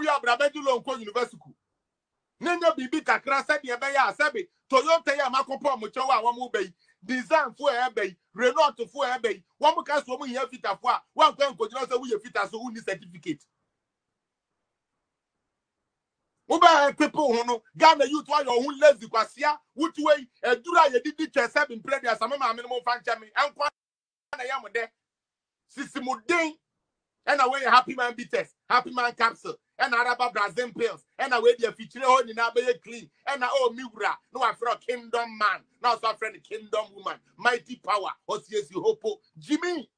we are Brabedu Lonko University. Nenya bibi kakra said the Abaya Sabi, Toyota Yamakopo Muchawa, one move, design for Abbey, Renault for Abbey, one because woman here fit a four, one can go to we fit as a only certificate. Uba people who know Ghana youth while your own lazy Quasia, which way a dura you did chess have in prayer, some minimum fan chami, and quite I am there. Sisimuddin, and away happy man bitters, happy man capsule, and Araba Brazil pills, and away the feature on in Abbey clean, and oh Mura, no I feel kingdom man, now so friend kingdom woman, mighty power, Osiesi Hopo, Jimmy.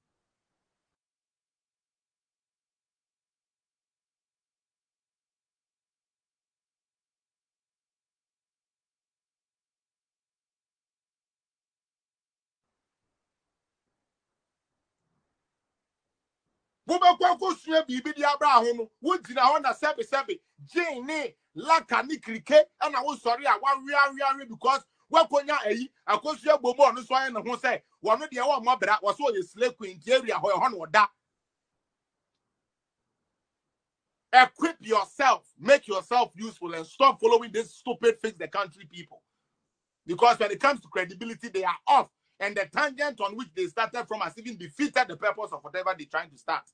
Wobekwa sua bibi di Abraham wontina ho na sebe Jane laka ni krike na wo sori a wa wia because wakonya ayi akosua bobo no so aye ne ho se wono de wo mobra wo so ye slave queen area ho no da. Equip yourself, make yourself useful and stop following this stupid fix the country people, because when it comes to credibility they are off. And the tangent on which they started from has even defeated the purpose of whatever they're trying to start.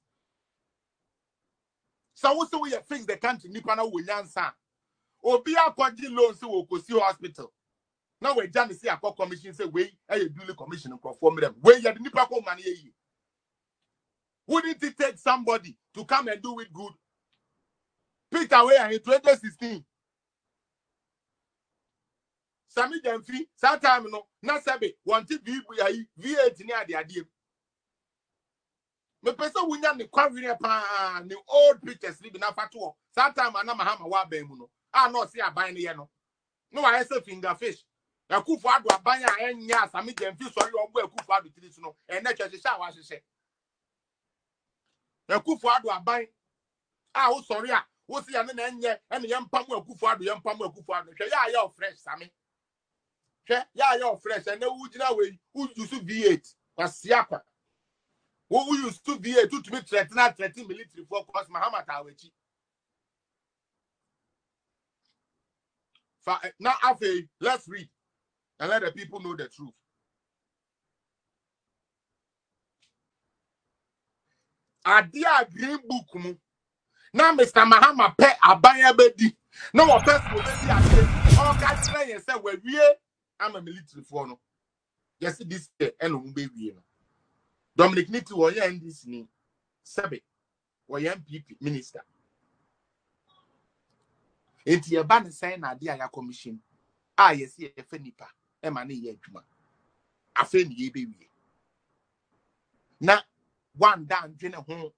So also we fix the country, Nipana Williamson. Obia Kwaji loans to Okosi Hospital. Now we're done to see a commission say, we a duly commission and perform them. Where you the Nipako money. Wouldn't it take somebody to come and do it good? Pick away in 2016. Sammy Gyamfi, sometime no, na sabe, wanted V8 near the idea. Me person wunya ne kwawire pa ne old pictures ni bi na fatuo. Sometime ana mahama wa ban mu no. Ah no see aban ne ye no. No wa say finger fish. Akufo ado aban a enya Sammy Gyamfi sori ogbo akufo ado tiri so no. E na twehye sha wa hyehye. Akufo ado aban a wo sori a wo see ya ne na enye e ne yempam akufo ado hwe ya ya fresh Sammy. Yeah, you're fresh. And then who use V8? Pasiapa. Who use to V8 to be 13 military for course Muhammad Awechi. Now, after let's read and let the people know the truth. Adia green book. Now, Mr. Muhammad pay Abaya bedi. No one person will be all guys say say we I'm a military for no. Yes, this and baby. Dominic Niti or yan this name. Sabe or yan PP minister. It's your banner saying idea ya commission. Ah, yes, ye fenipa. Emani ye juma. A friend ye baby. Na one down dinner home.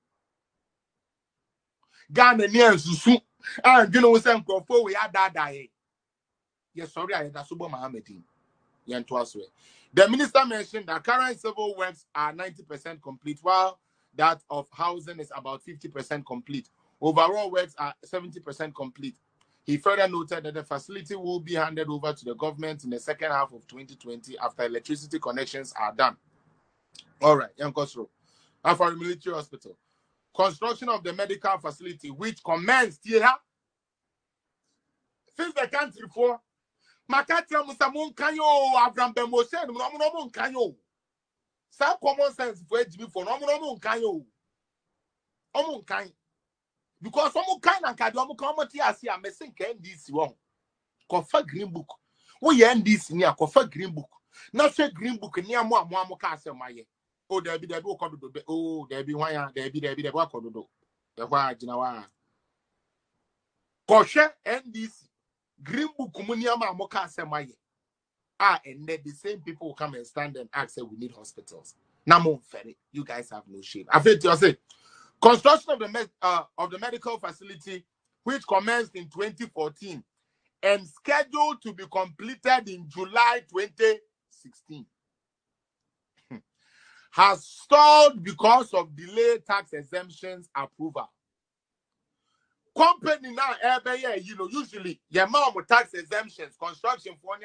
Ghana near Susu. And you know, some crofo we are that. Yes, sorry, I had a super Mohammedan. The minister mentioned that current civil works are 90% complete, while that of housing is about 50% complete. Overall works are 70% complete. He further noted that the facility will be handed over to the government in the second half of 2020 after electricity connections are done. All right, Yankosro. For the military hospital. Construction of the medical facility, which commenced here since the country for Makatia Musamun Kanyo, Avram Bemoshen, Nomun Kanyo. Some common sense for Gyimifuo, Nomun Kanyo. Omun Kan. Because some kind of Kadomu comedy as you are missing this one. Kofa Green Book. We end this near Kofa Green Book. Not say Green Book near Moamo Castle, my ye. Oh, there be the book of the oh, there be one, there be the work of the door. The Wajinawa. Koshe and this. Green Book Muniama Moka Semaye. And then the same people will come and stand and ask say we need hospitals. Namon Ferry, you guys have no shame. I feel to say construction of the medical facility, which commenced in 2014 and scheduled to be completed in July 2016, has stalled because of delayed tax exemptions approval. Company now every year, you know, usually your mom with tax exemptions, construction for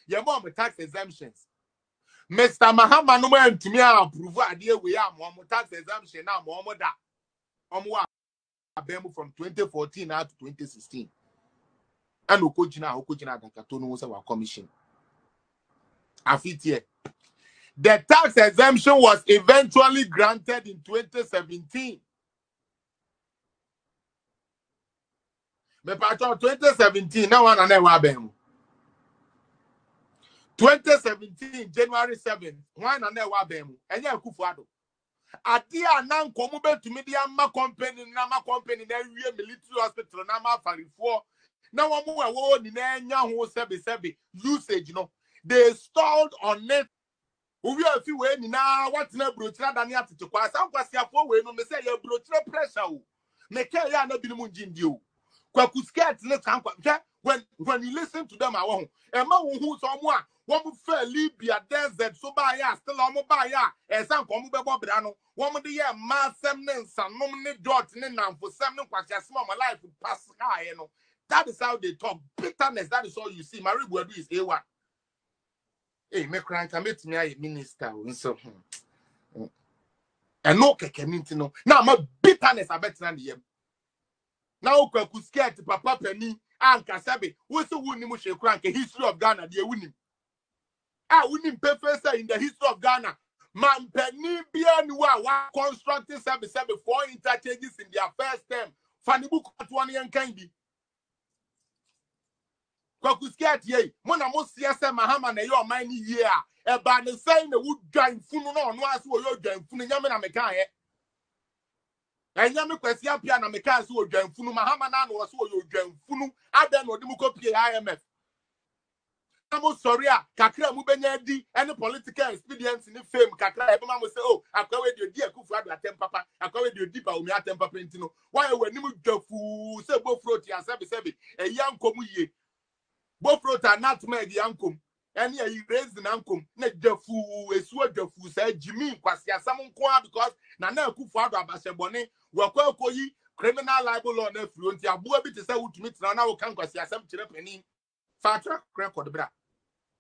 your mom with tax exemptions. Mr. Mahama no man to me approve idea we are mom tax exemption now, mom that. abem from 2014 now to 2016. And Okojina Dakatono was our commission. Afit the tax exemption was eventually granted in 2017. Me pato 2017 now one and abem. 2017 January 7th one and abem. Enya Kufuado. Adia nan komu be to media ma company na military hospital na ma farifo. Na wo mo wo ni na enya ho sebe usage no. They stalled on it. We are few way na what na brochira dani atete kwa san kwasiafo we no me say ya brochira pressure o. Me ke ya na bi mu njindi o. Kwa kusket ne san kwa when you listen to them awon e ma wo hu so mo a wo mo fa Libya desert so ba ya still mo ba ya e san ko mo be bobra no wo mo de ye ma sem ne nsanom ne dot ne namfo sem ne kwasiasem mo life pass high no. That is how they talk. Bitterness, that is all you see. Marie Buadu is A1. Hey, me crying can make me a minister. So, and no kekeninti no. Now my bitterness I bet na the now ku scared papa penny and kasabe. We so wuni mu she crank history of Ghana the wuni. Ah wuni pefesa in the history of Ghana. Man penny bia ni wa constructing service before interchanges in their first term. Fanny book at 1 year can be. Kwakusket ye mona mo siasa mahama na your mind year e ba ne say na wo dwan funu no no aso wo dwan funu nyame na meka he enyame kwasi apia na meka aso wo dwan funu mahama na no wo so wo dwan funu adan no odimu kopie IMF amo sorry a kakra mu benya di any political experience ni fame kakra e be ma mo say oh akwa we di akufu adu atem papa akwa we di pa omi atem papa ntino why we nim dwafu say bo fruit ya sebe e yankom ye Bofrota nutmeg yankum. Any you raise the nankum. Ne defu esuo defu say Jimmy kwasi asam nko because na kufu ado abasebone wakwa koyi criminal libel law na front ya bo bi te say wutumi tena na wo kan kwasi asam kire pani. Fa track record bra.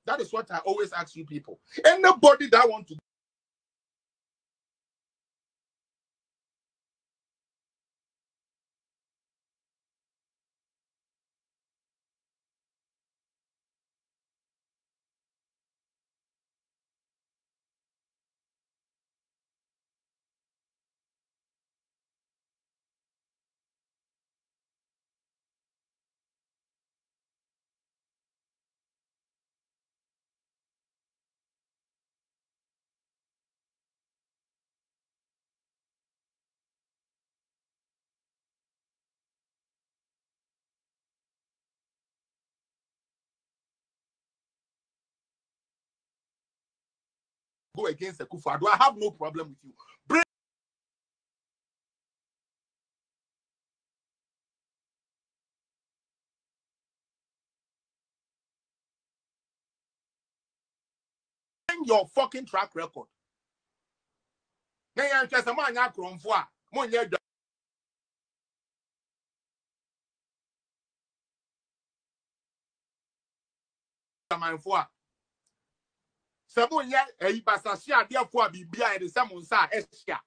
That is what I always ask you people. Anybody that want to go against the kufu ado, I have no problem with you. Bring your fucking track record. Then you just a man ya kromfo a mo nye dwamanfo a se mo nye pasasi ade afo a bibia e de se mo nsa ehia